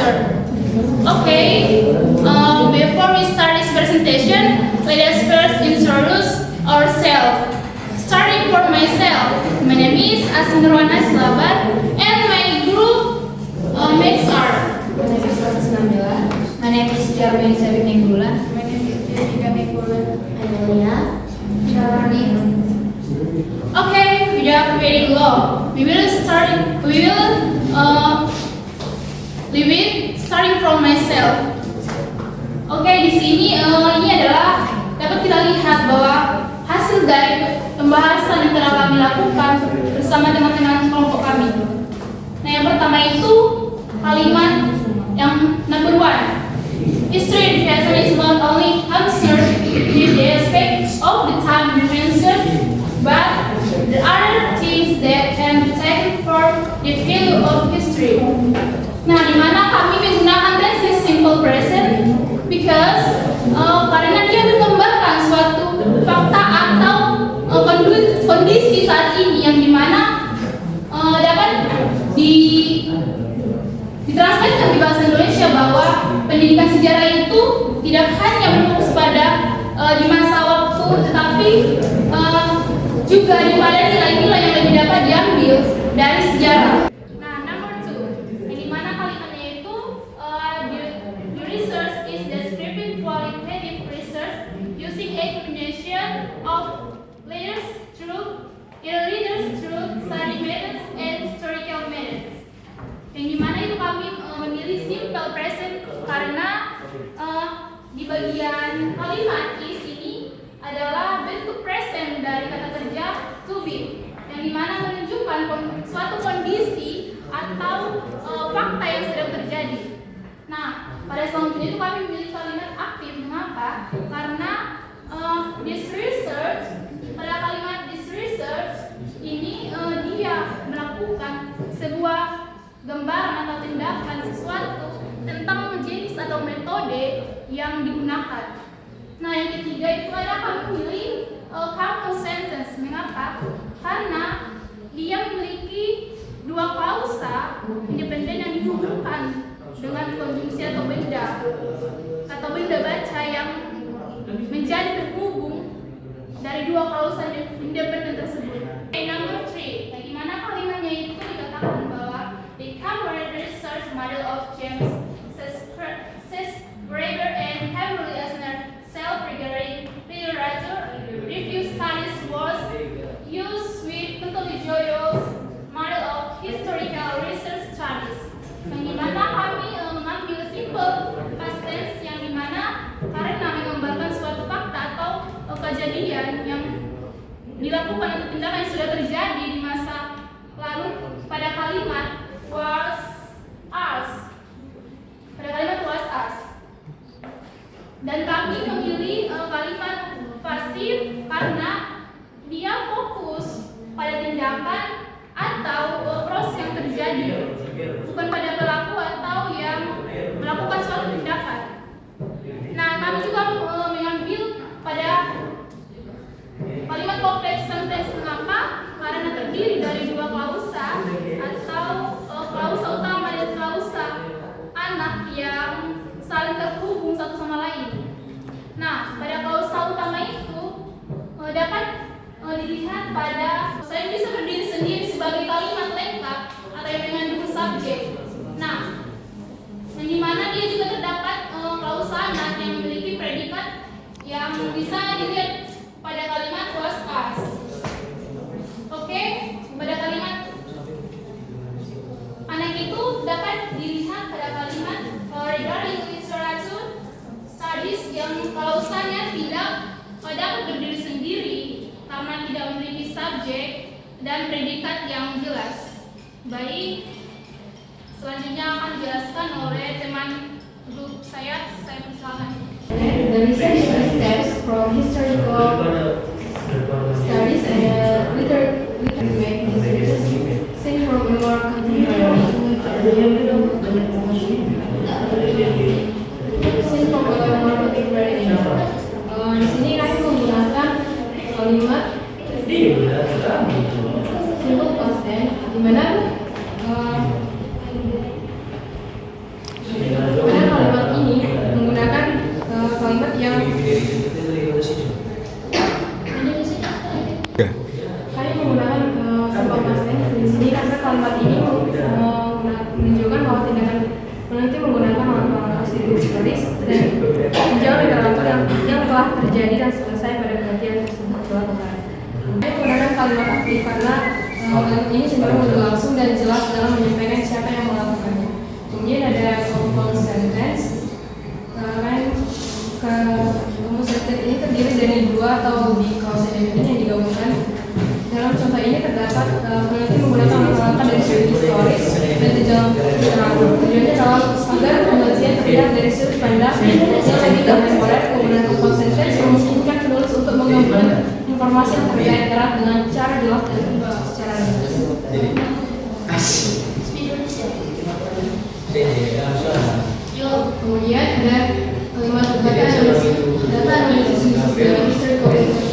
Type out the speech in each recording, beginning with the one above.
answer. Okay, before we start this presentation, let us first introduce ourselves. Starting for myself, my name is Asin Nurwana Silaban, and my group mates are. My name is Rosa Nabila. My name is Jarmin Sabit Nenggula. My name is Jessica Nenggula. Amelia. Sharani. Okay, without waiting long, we will starting from myself. Oke, di sini ini adalah dapat kita lihat bahwa hasil dari pembahasan yang telah kami lakukan bersama teman-teman kelompok kami. Nah, yang pertama itu kalimat yang number 1. History education is not only concerned with the aspects of the time you mentioned, but the other things that can be taken for the value of history. Nah, di mana kami menggunakan tense simple present because karena dia menggambarkan suatu fakta atau kondisi saat ini yang dimana dapat ditranslate di bahasa Indonesia bahwa pendidikan sejarah itu tidak hanya berfokus pada di masa waktu, tetapi juga pada nilai-nilai yang lebih dapat diambil dari sejarah. Nah, number 2, yang dimana kalimatnya itu the research is describing qualitative research using a combination of leaders through study methods and historical methods. Yang dimana itu kami memilih simple present karena di bagian kalimat is ini adalah bentuk present dari kata kerja to be, yang dimana menunjukkan suatu kondisi atau fakta yang sedang terjadi. Nah, pada selanjutnya itu kami memilih kalimat aktif. Mengapa? Karena this research, pada kalimat this research ini dia melakukan sebuah gambaran atau tindakan sesuatu tentang jenis atau metode yang digunakan. Nah, yang ketiga itu adalah kami memilih couple sentence. Mengapa? Karena dia memiliki dua klausa independen yang dihubungkan dengan konjungsi atau benda baca yang menjadi terhubung dari dua klausa independen tersebut. Number 3, bagaimana kalimatnya itu dikatakan bahwa the current research model of James Greger and Henry Eisner self-regarding literature review studies was used with methodological model of historical research studies. Yang dimana kami mengambil simple past tense yang dimana karena menggambarkan suatu fakta atau kejadian yang dilakukan atau tindakan yang sudah terjadi di masa lalu pada kalimat was us. Dan kami memilih kalimat pasif karena dia fokus pada tindakan atau proses yang terjadi, bukan pada pelaku atau yang melakukan suatu tindakan. Nah, kami juga mengambil pada kalimat kompleks sentence. Mengapa? Karena terdiri dari dua klausa atau klausa utama dan klausa anak yang saling terhubung satu sama lain. Nah, pada klausa utama itu dapat dilihat pada saya bisa berdiri sendiri sebagai kalimat lengkap atau yang mengandung subjek. Nah, yang dimana dia juga terdapat klausa anak yang memiliki predikat yang bisa dilihat pada kalimat was us. Oke, pada kalimat anak itu dapat dilihat pada kalimat regarding literature studies yang klausanya tidak dapat berdiri sendiri karena tidak memiliki subjek dan predikat yang jelas. Baik, selanjutnya akan dijelaskan oleh teman grup saya persilakan. The research steps from historical studies and literary make research seen from a more contemporary di sini kami menggunakan kalimat simple past tense, di mana historis dan menjauh literatur yang telah terjadi dan selesai pada penelitian tersebut dilakukan. Saya menggunakan kalimat aktif karena ini cenderung lebih langsung dan jelas dalam menyampaikan siapa yang melakukannya. Kemudian ada compound sentence. Compound sentence ini terdiri dari dua atau lebih clause independent yang digabungkan. Dalam contoh ini terdapat peneliti menggunakan langkah dari sudut historis dan dalam literatur. Tujuannya adalah agar penelitian terlihat dari sudut pandang yang lebih kontemporer. Penggunaan compound sentence memungkinkan penulis untuk menggabungkan informasi yang terkait erat dengan cara jelas dan secara ringkas. Kemudian ada kalimat data analisis historical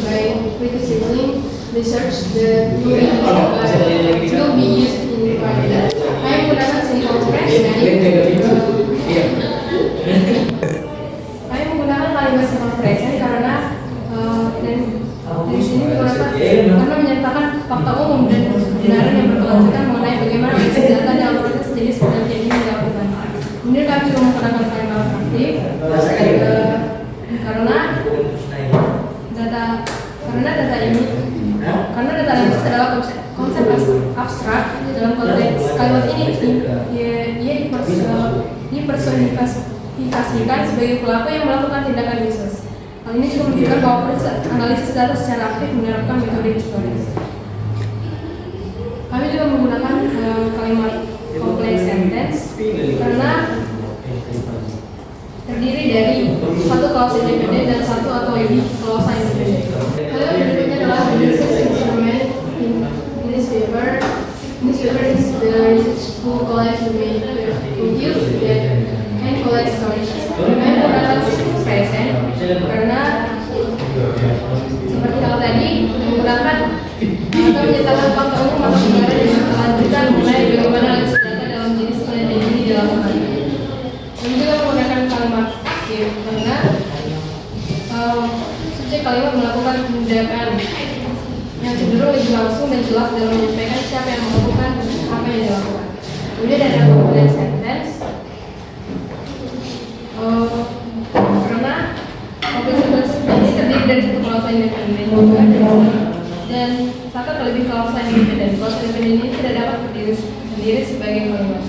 by criticizing research the will be used in further. Saya menggunakan simple present. Saya menggunakan kalimat simple present karena dan di sini menggunakan karena menyatakan fakta umum dan kebenaran yang berkelanjutan mengenai bagaimana akses data dalam proses jenis penelitian ini dilakukan. Kemudian kami juga menggunakan kalimat aktif karena data analisis adalah konsep abstrak. Dalam konteks kalimat ini ia dipersonifikasikan sebagai pelaku yang melakukan tindakan bisnis. Hal ini juga menunjukkan bahwa proses analisis data secara aktif menerapkan metode historis. Kami juga menggunakan kalimat complex sentence karena terdiri dari satu clause independent dan satu atau lebih clause independent. Kalimat berikutnya adalah research instrument in this paper. This paper is the research who collect reviews and collect stories. Kami menggunakan present karena seperti hal tadi menggunakan atau menyatakan fakta umum atau kebenaran yang berkelanjutan mengenai bagaimana analisis data dalam jenis penelitian ini dilakukan. Kami juga menggunakan kalimat aktif karena subjek kalimat melakukan tindakan yang cenderung lebih langsung dan jelas dalam menyampaikan siapa yang melakukan apa yang dilakukan. Kemudian ada complex sentence karena complex sentence ini terdiri dari satu clause independent dan satu atau lebih clause independent. Clause independent ini tidak dapat berdiri sendiri sebagai kalimat.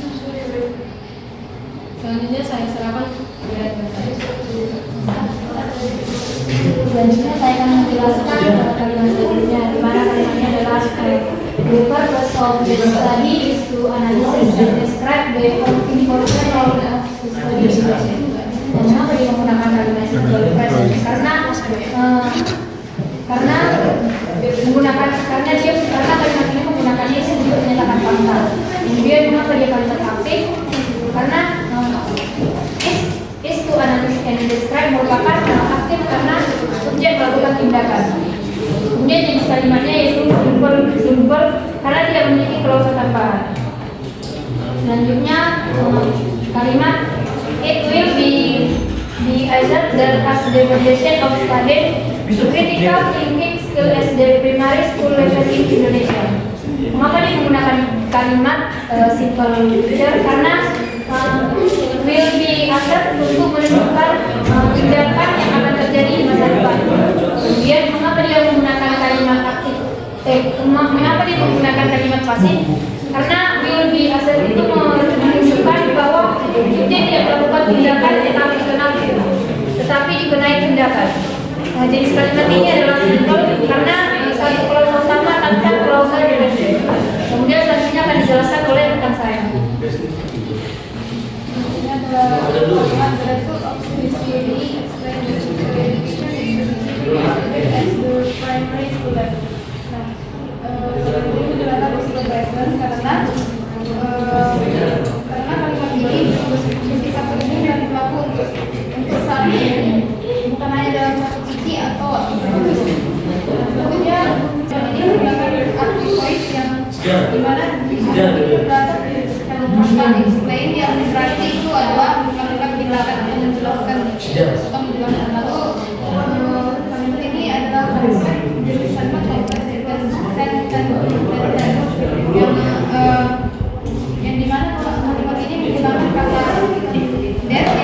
Selanjutnya saya serahkan kepada saya. Selanjutnya saya akan menjelaskan kalimat selanjutnya, di mana kalimatnya adalah the purpose of the study is to analyze and describe the information of the study. Dan mengapa dia menggunakan kalimat simple present? Karena kalimat ini menggunakannya untuk menyatakan fakta. Kemudian mengapa dia kalimat aktif? Karena is to analyze and describe merupakan aktif karena subjek melakukan tindakan. Kemudian jenis kalimatnya yaitu simple karena tidak memiliki clause tambahan. Selanjutnya kalimat it will be asserted that as the foundation of study critical thinking skill as the primary school level in Indonesia. Mengapa dia menggunakan kalimat simple future? Karena will be asserted untuk menunjukkan tindakan yang akan terjadi di masa depan. Kemudian mengapa dia menggunakan kalimat aktif? Mengapa dia menggunakan kalimat pasif? Karena will be asserted itu menunjukkan bahwa dia tidak melakukan tindakan tetapi dikenai tindakan. Jenis kalimat ini adalah simple karena satu clause utama tanpa clause independent. Kemudian selanjutnya akan dijelaskan oleh rekan saya. Karena kalimat ini bersifat penting dan berlaku untuk saat ini, bukan hanya dalam satu sisi atau tentunya ini menggunakan arti voice yang dimana terdapat yang explain yang berarti itu adalah kalimat tindakan yang menjelaskan atau menjelaskan. Lalu kalimat ini adalah kalimat jenis kalimat yang dimana kalimat ini menggunakan kata that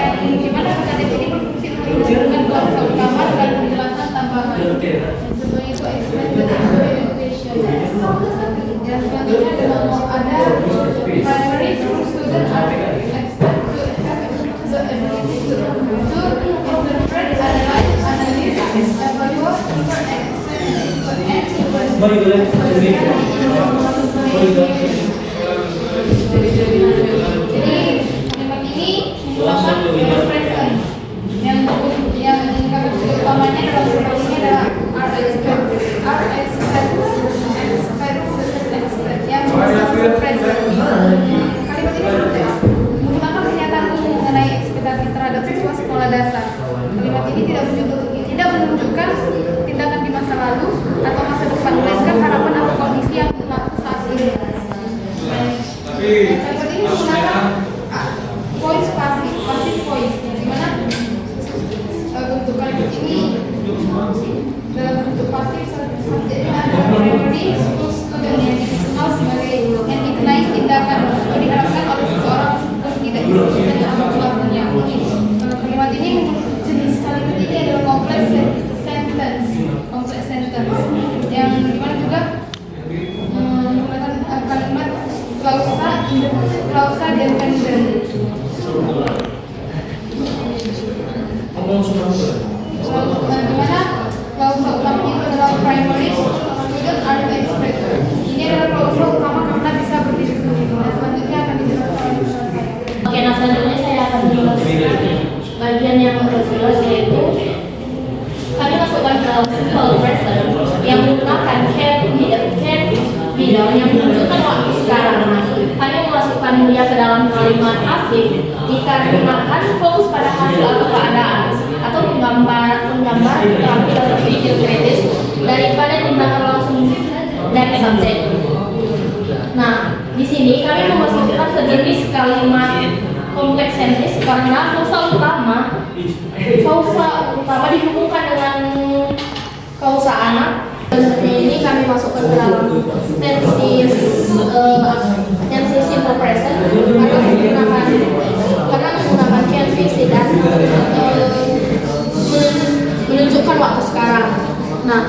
interpret adalah analis, evaluate, jadi kalimat ini merupakan verb present yang kata utamanya dalam proses ini adalah are expected yang verb present. Kalimat ini menggunakan pernyataan umum mengenai ekspektasi terhadap siswa sekolah dasar. Kalimat ini tidak menunjukkan tindakan di masa lalu atau masa depan, melainkan harapan atau kondisi yang berlaku saat ini. Kalimat ini menggunakan voice passive voice, di mana bentuk kalimat ini dalam bentuk pasif subjeknya adalah primary school student yang dikenal sebagai yang dikenai tindakan atau diharapkan oleh seseorang untuk tidak disebutkan dalam keluarganya. Kalimat ini jenis kalimat ini adalah complex sentence yang dimana juga menggunakan kalimat klausa dependent. Dimana klausa utama itu adalah primary student are expected. Ini adalah klausa utama karena bisa berdiri sendiri. Dan selanjutnya akan dijelaskan oleh saya. Oke, nah selanjutnya saya akan menjelaskan bagian yang berjelas, yaitu kami masukkan ke dalam simple present yang menggunakan can bilang yang menunjukkan waktu sekarang. Kami memasukkan dia ke dalam kalimat pasif dikarenakan fokus pada hasil atau keadaan atau penggambaran terampil atau video kritis daripada tindakan langsung dari subjek. Nah, di sini kami memasukkan sejenis kalimat kompleks sentis karena klausa utama dihubungkan dengan klausa anak. Ini kami masukkan ke dalam tenses simple present karena menggunakan can visit dan menunjukkan waktu sekarang. Nah,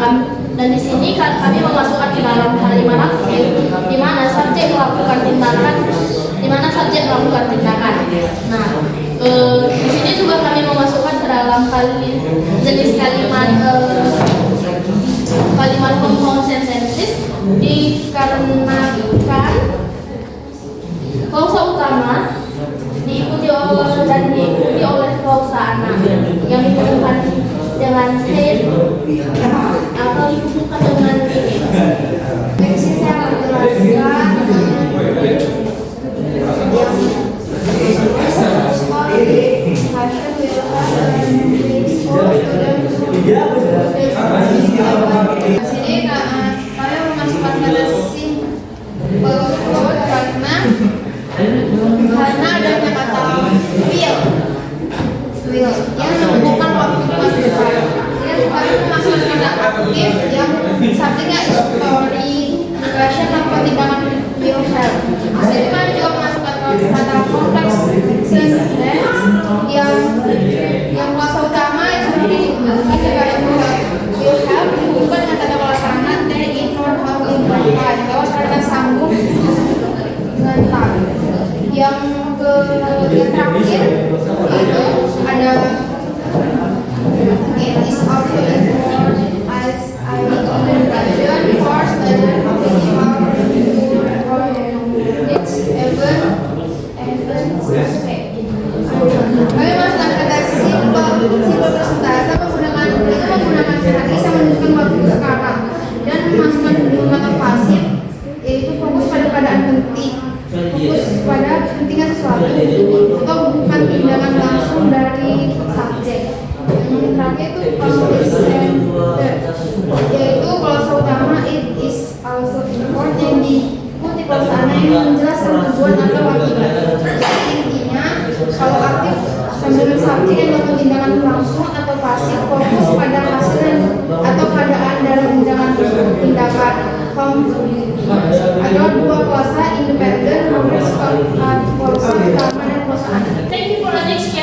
dan di sini kami memasukkan ke dalam kalimat aktif di mana subjek melakukan tindakan. Nah, di sini juga kami memasukkan ke dalam jenis kalimat compound sentences dikarenakan klausa utama diikuti oleh klausa anak yang dihubungkan dengan head atau dihubungkan dengan ini. Next saya akan menjelaskan sini saya memasukkan kata simple karena adanya kata will yang menunjukkan waktu di masa depan. Jadi kami memasukkan kata aktif yang subjeknya is story, question tanpa tindakan will have. Jadi kami juga memasukkan kata kompleks sentence yang klausa utama yang seperti digunakan will have dihubungkan dengan kata klausa anak dan ignore how implied bahwa kata sambung dengan tak. Yang terakhir itu ada it is also important as I mention for students it's even kami masukkan kata simple presentasi menggunakan hari sama menunjukkan waktu sekarang dan memasukkan menggunakan pasif yaitu fokus pada keadaan penting, fokus pada kepentingan sesuatu atau bukan tindakan langsung dari subjek. Yang terakhir itu yaitu klausa utama it is also important yang diikuti klausa anak yang menjelaskan tujuan atau akibat. Intinya kalau aktif sambil subjek yang melakukan tindakan langsung atau pasif fokus pada hasil atau keadaan dalam tindakan ada dua klausa independen klausa utama dan klausa anak. Thank you for the next